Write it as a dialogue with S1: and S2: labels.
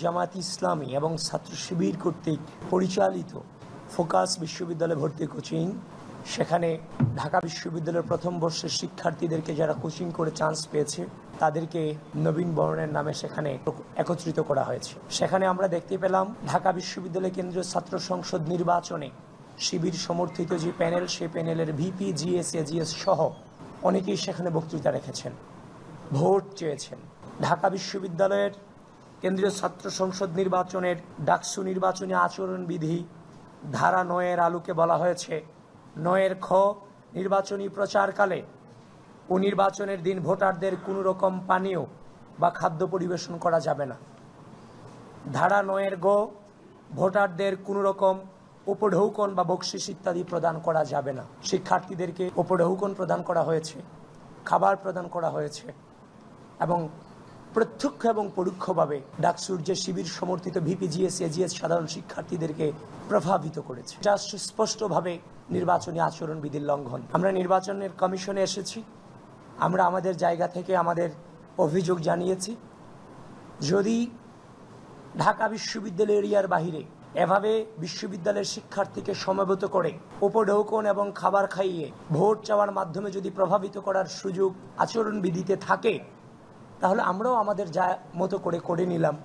S1: জামায়াত ইসলামী এবং ছাত্র শিবির কর্তৃক পরিচালিত ফোকাস বিশ্ববিদ্যালয়ে ভর্তি কোচিং, সেখানে ঢাকা বিশ্ববিদ্যালয়ের প্রথম বর্ষের শিক্ষার্থীদেরকে যারা কোচিং করে চান্স পেয়েছে তাদেরকে নবীন বরণের নামে সেখানে একত্রিত করা হয়েছে। সেখানে আমরা দেখতে পেলাম ঢাকা বিশ্ববিদ্যালয় কেন্দ্রীয় ছাত্র সংসদ নির্বাচনে শিবির সমর্থিত যে প্যানেল, সেই প্যানেলের ভিপি, জিএস, এজিএস সহ অনেকেই সেখানে বক্তৃতা রেখেছেন, ভোট চেয়েছেন। ঢাকা বিশ্ববিদ্যালয়ের কেন্দ্রীয় ছাত্র সংসদ নির্বাচনের ডাকসু নির্বাচনী আচরণবিধি ধারা ৯-এর আলোকে বলা হয়েছে, ৯-এর খ, নির্বাচনী প্রচারকালে ও নির্বাচনের দিন ভোটারদের কোনো রকম পানীয় বা খাদ্য পরিবেশন করা যাবে না। ধারা ৯-এর গ, ভোটারদের কোনো রকম উপঢৌকন বা বকশিস ইত্যাদি প্রদান করা যাবে না। শিক্ষার্থীদেরকে উপঢৌকন প্রদান করা হয়েছে, খাবার প্রদান করা হয়েছে এবং প্রত্যক্ষ এবং পরোক্ষভাবে ডাকসুর যে শিবির সমর্থিত ভিপি, জিএস, এজিএস সাধারণ শিক্ষার্থীদেরকে প্রভাবিত করেছে। এটা সুস্পষ্টভাবে নির্বাচনী আচরণবিধির লঙ্ঘন। আমরা নির্বাচনের কমিশনে এসেছি, আমরা আমাদের জায়গা থেকে আমাদের অভিযোগ জানিয়েছি। যদি ঢাকা বিশ্ববিদ্যালয় এরিয়ার বাহিরে এভাবে বিশ্ববিদ্যালয়ের শিক্ষার্থীকে সমবেত করে উপঢৌকন এবং খাবার খাইয়ে ভোট চাওয়ার মাধ্যমে যদি প্রভাবিত করার সুযোগ আচরণবিধিতে থাকে, তাহলে আমরাও আমাদের মতো করে নিলাম।